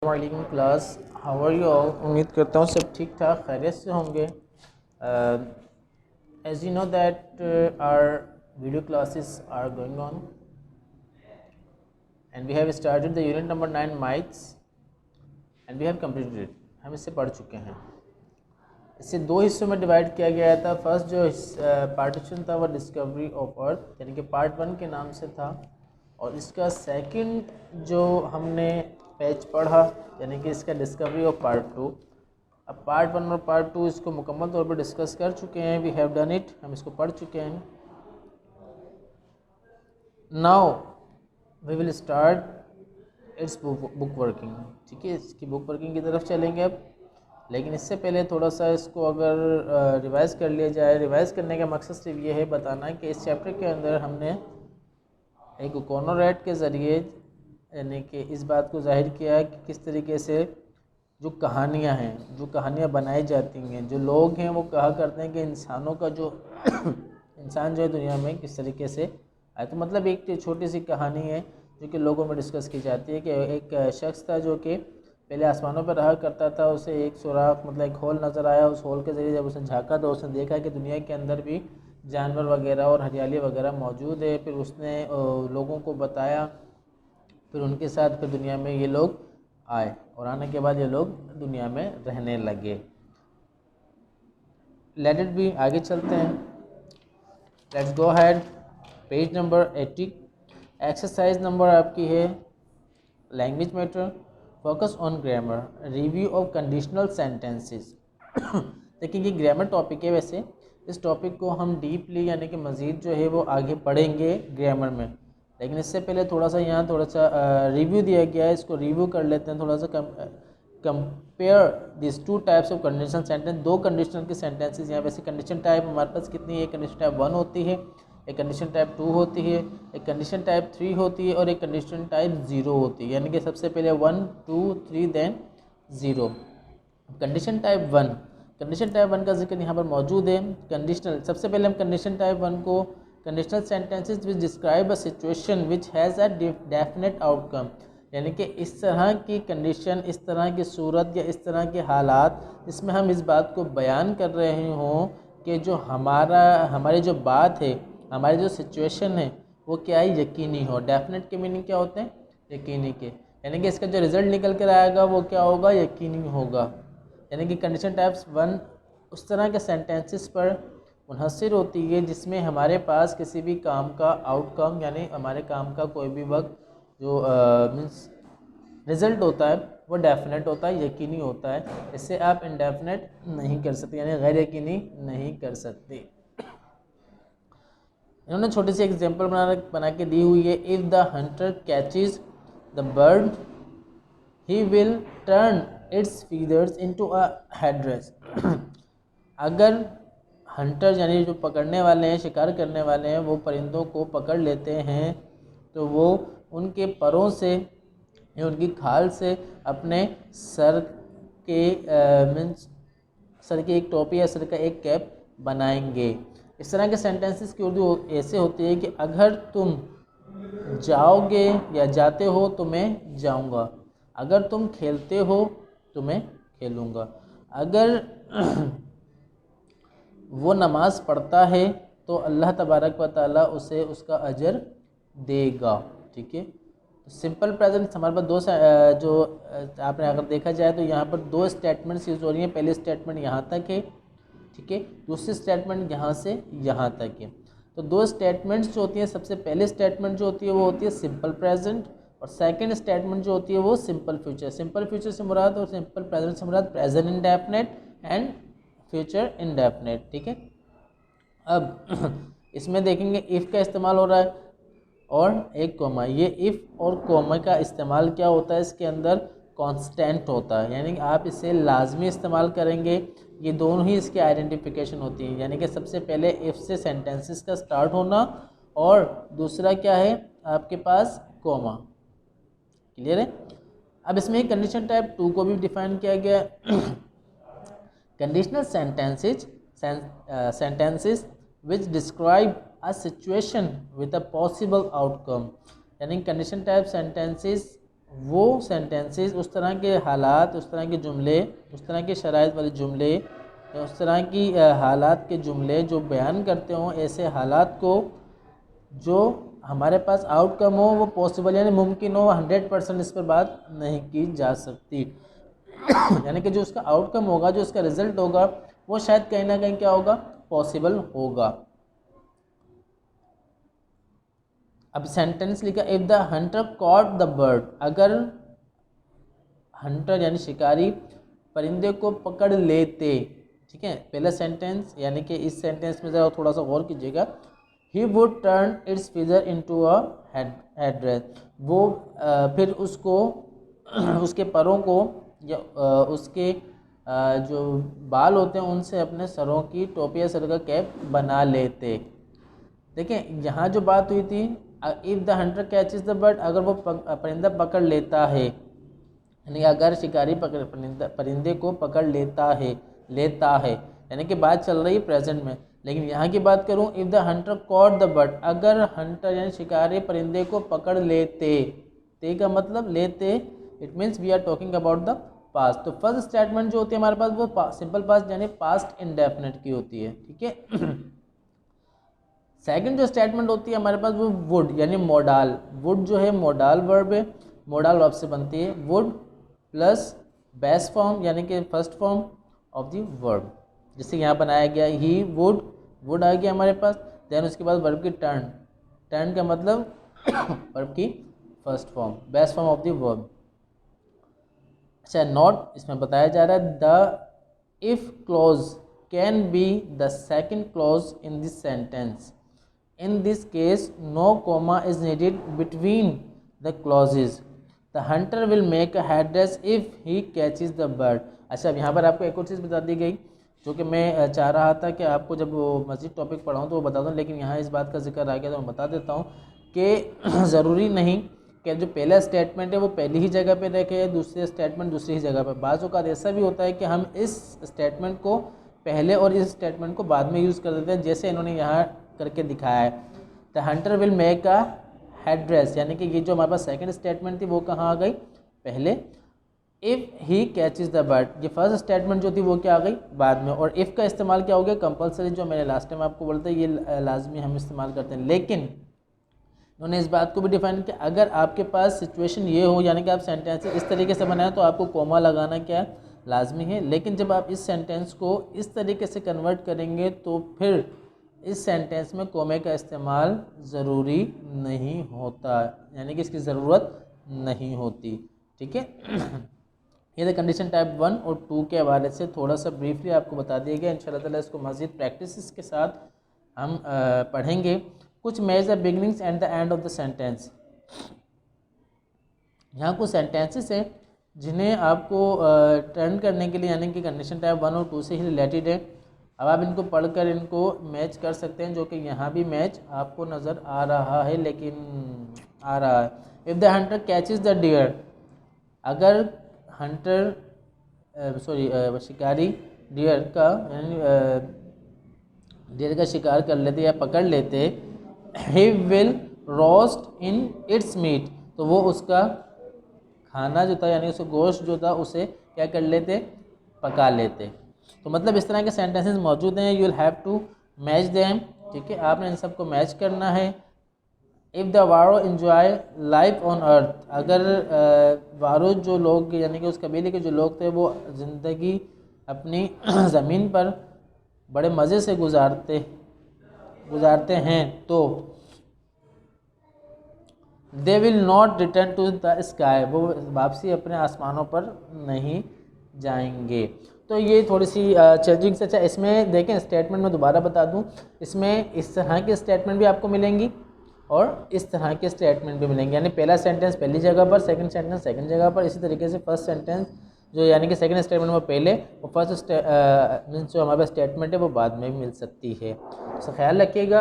वालेकुम class, how are you all. उम्मीद करता हूँ सब ठीक ठाक खैरियत से होंगे। As you know that our video classes are going on and we have started the unit number 9 myths and we have completed it. हम इससे पढ़ चुके हैं। इसे दो हिस्सों में डिवाइड किया गया था। फर्स्ट जो पार्टीशन था वो डिस्कवरी ऑफ अर्थ यानी कि पार्ट 1 के नाम से था, और इसका सेकंड जो हमने पेज पढ़ा यानी कि इसका डिस्कवरी ऑफ पार्ट 2। अब पार्ट 1 और पार्ट 2 इसको मुकम्मल तौर पर डिस्कस कर चुके हैं। वी हैव डन इट, हम इसको पढ़ चुके हैं। Now we will start its book working. ठीक है, इसकी बुक वर्किंग की तरफ चलेंगे अब, लेकिन इससे पहले थोड़ा सा इसको अगर रिवाइज़ कर लिया जाए। रिवाइज़ करने का मकसद सिर्फ ये है बताना कि इस चैप्टर के अंदर हमने एक कॉर्नर के ज़रिए यानी कि इस बात को जाहिर किया है कि किस तरीके से जो कहानियाँ हैं, जो कहानियाँ बनाई जाती हैं, जो लोग हैं वो कहा करते हैं कि इंसानों का जो इंसान जो है दुनिया में किस तरीके से आए। तो मतलब एक छोटी सी कहानी है जो कि लोगों में डिस्कस की जाती है कि एक शख्स था जो कि पहले आसमानों पर रहा करता था। उसे एक सुराख मतलब एक होल नज़र आया। उस होल के ज़रिए जब उसने झाँका तो उसने देखा कि दुनिया के अंदर भी जानवर वगैरह और हरियाली वगैरह मौजूद है। फिर उसने लोगों को बताया, फिर उनके साथ फिर दुनिया में ये लोग आए, और आने के बाद ये लोग दुनिया में रहने लगे। लेट इट बी, आगे चलते हैं। Let's go ahead. Page number 80। Exercise number आपकी है language matter, focus on grammar, review of conditional sentences. देखिए ये ग्रामर टॉपिक है। वैसे इस टॉपिक को हम डीपली यानी कि मज़ीद जो है वो आगे पढ़ेंगे ग्रामर में, लेकिन इससे पहले थोड़ा सा यहाँ थोड़ा सा रिव्यू दिया गया है, इसको रिव्यू कर लेते हैं। थोड़ा सा compare this two types of conditional sentence. दो कंडीशनल के सेंटेंसेस यहाँ। वैसे कंडीशन टाइप हमारे पास कितनी है? कंडीशन टाइप 1 होती है, एक कंडीशन टाइप 2 होती है, एक कंडीशन टाइप 3 होती है, और एक कंडीशन टाइप 0 होती है। यानी कि सबसे पहले 1 2 3 then 0। Condition type 1, condition type 1 का जिक्र यहाँ पर मौजूद है। कंडीशनल, सबसे पहले हम कंडीशन टाइप 1 को conditional sentences which describe a situation which has a definite outcome, यानी कि इस तरह की कंडीशन, इस तरह की सूरत या इस तरह के हालात जिसमें हम इस बात को बयान कर रहे हों कि जो हमारी जो बात है, हमारी जो सिचुएशन है वो क्या है? यकीनी हो। डेफिनेट के मीनिंग क्या होते हैं? यकीनी के, यानी कि इसका जो रिज़ल्ट निकल कर आएगा वो क्या होगा? यकीनी होगा। यानी कि कंडीशन टाइप्स 1 उस तरह के सेंटेंसेस पर मुनहसर होती है जिसमें हमारे पास किसी भी काम का आउटकम यानी हमारे काम का कोई भी वक्त जो मीन्स रिज़ल्ट होता है वो डेफिनेट होता है, यकीनी होता है। इससे आप इनडेफिनेट नहीं कर सकते यानी गैर यकीनी नहीं कर सकते। इन्होंने छोटी सी एग्जांपल बना के दी हुई है। If the Hunter catches the bird he will turn it's feathers into a headdress. अगर हंटर यानी जो पकड़ने वाले हैं, शिकार करने वाले हैं, वो परिंदों को पकड़ लेते हैं तो वो उनके परों से या उनकी खाल से अपने सर के मीन्स सर की एक टोपी या सर का एक कैप बनाएंगे। इस तरह के सेंटेंसेस की उर्दू ऐसे होती है कि अगर तुम जाओगे या जाते हो तो मैं जाऊंगा, अगर तुम खेलते हो तो मैं खेलूंगा, अगर वो नमाज़ पढ़ता है तो अल्लाह तबारक व ताला उसे उसका अजर देगा। ठीक है, तो सिंपल प्रेजेंट हमारे पास जो आपने अगर देखा जाए तो यहाँ पर दो स्टेटमेंट्स यूज़ हो रही हैं। पहली स्टेटमेंट यहाँ तक है, ठीक है, दूसरी स्टेटमेंट यहाँ से यहाँ तक है। तो दो स्टेटमेंट्स जो होती हैं, सबसे पहले स्टेटमेंट जो होती है वो होती है सिंपल प्रेजेंट, और सेकंड स्टेटमेंट जो होती है वो सिंपल फ्यूचर। सिंपल फ्यूचर से मुराद और सिंपल प्रेजेंट से मुराद present indefinite and future indefinite. ठीक है, अब इसमें देखेंगे इफ़ का इस्तेमाल हो रहा है और एक कोमा। ये इफ़ और कोमा का इस्तेमाल क्या होता है? इसके अंदर कांस्टेंट होता है, यानी आप इसे लाजमी इस्तेमाल करेंगे। ये दोनों ही इसकी आइडेंटिफिकेशन होती है, यानी कि सबसे पहले इफ़ से सेंटेंसेस का स्टार्ट होना, और दूसरा क्या है आपके पास? कोमा। क्लियर है? अब इसमें कंडीशन टाइप 2 को भी डिफाइन किया गया। Conditional sentences which describe a situation with a possible outcome, यानी कंडीशन टाइप सेंटेंसेस वो सेंटेंसेस, उस तरह के हालात, उस तरह के जुमले, उस तरह के शराइत वाले जुमले या उस तरह की हालात के जुमले जो बयान करते हों ऐसे हालात को जो हमारे पास आउटकम हो वो पॉसिबल यानी मुमकिन हो, 100% इस पर बात नहीं की जा सकती। यानी कि जो उसका आउटकम होगा, जो उसका रिजल्ट होगा, वो शायद कहीं ना कहीं क्या होगा, पॉसिबल होगा। अब सेंटेंस लिखा, if the Hunter caught the bird, अगर हंटर यानी शिकारी परिंदे को पकड़ लेते, ठीक है। पहला सेंटेंस यानी कि इस सेंटेंस में ज़रा थोड़ा सा गौर कीजिएगा, he would turn it's फिजर into a headrest, वो फिर उसको उसके परों को या उसके जो बाल होते हैं उनसे अपने सरों की टोपी या सर का कैप बना लेते। देखें यहाँ जो बात हुई थी, if the hunter catches the bird, अगर वो परिंदा पकड़ लेता है, यानी अगर शिकारी परिंदे को पकड़ लेता है यानी कि बात चल रही है प्रेजेंट में। लेकिन यहाँ की बात करूँ, if the Hunter caught the bird, अगर हंटर यानी शिकारी परिंदे को पकड़ लेते, ते का मतलब लेते, it means we are talking about the past. तो फर्स्ट स्टेटमेंट जो होती है हमारे पास वो सिंपल पास्ट यानी पास्ट इंडेफिनिट की होती है, ठीक है। सेकंड जो स्टेटमेंट होती है हमारे पास वो वुड यानी मोडाल, वुड जो है मोडाल वर्ब है, मोडाल वर्ब से बनती है वुड प्लस बेस फॉर्म यानी कि first form of the verb, जिससे यहाँ बनाया गया ही वुड आ गया हमारे पास। देन उसके बाद वर्ब की टर्न, टर्न का मतलब वर्ब की first form, base form of the verb. अच्छा, नॉट इसमें बताया जा रहा है the if clause can be the second clause in this sentence, in this case no comma is needed between the clauses, the hunter will make a headdress if he catches the bird। अच्छा, अब यहाँ पर आपको एक और चीज़ बता दी गई जो कि मैं चाह रहा था कि आपको जब वो मज़ीद टॉपिक पढ़ाऊँ तो वो बता दूँ, लेकिन यहाँ इस बात का जिक्र आ गया तो मैं बता देता हूँ कि ज़रूरी नहीं कि जो पहला स्टेटमेंट है वो पहली ही जगह पे रखे, दूसरे स्टेटमेंट दूसरी ही जगह पर। बाज़ औक़ात ऐसा भी होता है कि हम इस स्टेटमेंट को पहले और इस स्टेटमेंट को बाद में यूज़ कर देते हैं, जैसे इन्होंने यहाँ करके दिखाया है। The Hunter will make a headrest, यानी कि ये जो हमारे पास सेकंड स्टेटमेंट थी वो कहाँ आ गई, पहले। If he catches the bird, ये फर्स्ट स्टेटमेंट जो थी वो क्या आ गई, बाद में। और इफ़ का इस्तेमाल क्या हो गया, कंपलसरी, जो मैंने लास्ट टाइम आपको बोलता है ये लाजमी हम इस्तेमाल करते हैं। लेकिन उन्होंने इस बात को भी डिफाइन किया, अगर आपके पास सिचुएशन ये हो यानी कि आप सेंटेंस इस तरीके से बनाएं तो आपको कोमा लगाना क्या लाजमी है। लेकिन जब आप इस सेंटेंस को इस तरीके से कन्वर्ट करेंगे तो फिर इस सेंटेंस में कोमे का इस्तेमाल ज़रूरी नहीं होता, यानी कि इसकी ज़रूरत नहीं होती, ठीक है। ये द कंडीशन टाइप 1 और 2 के हवाले से थोड़ा सा ब्रीफली आपको बता दिया गया। इंशाल्लाह ताला इसको मज़ीद प्रैक्टिस के साथ हम पढ़ेंगे। कुछ match the beginnings and the end of the sentence, यहाँ कुछ सेंटेंसेस हैं जिन्हें आपको टर्न करने के लिए यानी कि कंडीशन टाइप 1 और 2 से ही रिलेटेड है। अब आप इनको पढ़कर इनको मैच कर सकते हैं, जो कि यहाँ भी मैच आपको नज़र आ रहा है, लेकिन आ रहा है। If the hunter catches the deer, अगर हंटर शिकारी डियर का यानी डियर का शिकार कर लेते या पकड़ लेते, he will roast in its meat, तो वो उसका खाना जो था यानी उसका गोश्त जो था उसे क्या कर लेते, पका लेते। तो मतलब इस तरह के सेंटेंसेस मौजूद हैं, you will have to match them, ठीक है, आपने इन सबको मैच करना है। इफ़ द वारो एंजॉय लाइफ ऑन अर्थ, अगर वारो जो लोग यानी कि उस कबीले के जो लोग थे वो ज़िंदगी अपनी ज़मीन पर बड़े मज़े से गुजारते हैं, तो they will not return to the sky, वो वापसी अपने आसमानों पर नहीं जाएंगे। तो ये थोड़ी सी चेंजिंग से, अच्छा इसमें देखें स्टेटमेंट में दोबारा बता दूं, इसमें इस तरह के स्टेटमेंट भी आपको मिलेंगी और इस तरह के स्टेटमेंट भी मिलेंगे, यानी पहला सेंटेंस पहली जगह पर, सेकंड सेंटेंस सेकंड जगह पर। इसी तरीके से फर्स्ट सेंटेंस जो यानी कि सेकंड स्टेटमेंट वो पहले और फर्स्ट जो हमारे पास स्टेटमेंट है वो बाद में भी मिल सकती है। तो ख्याल रखिएगा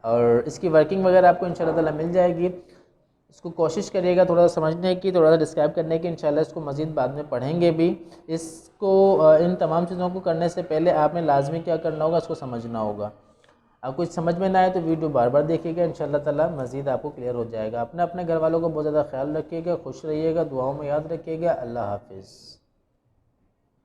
और इसकी वर्किंग वगैरह आपको इंशाल्लाह ताला मिल जाएगी। इसको कोशिश करिएगा थोड़ा सा समझने की, थोड़ा सा डिस्क्राइब करने की। इंशाल्लाह इसको मज़ीद बाद में पढ़ेंगे भी। इसको इन तमाम चीज़ों को करने से पहले आपने लाजमी क्या करना होगा, इसको समझना होगा। आपको कुछ समझ में ना आए तो वीडियो बार बार देखिएगा, इंशाल्लाह ताला मज़ीद आपको क्लियर हो जाएगा। अपने अपने घर वालों को बहुत ज़्यादा ख्याल रखिएगा, खुश रहिएगा, दुआओं में याद रखिएगा। अल्लाह हाफिज़।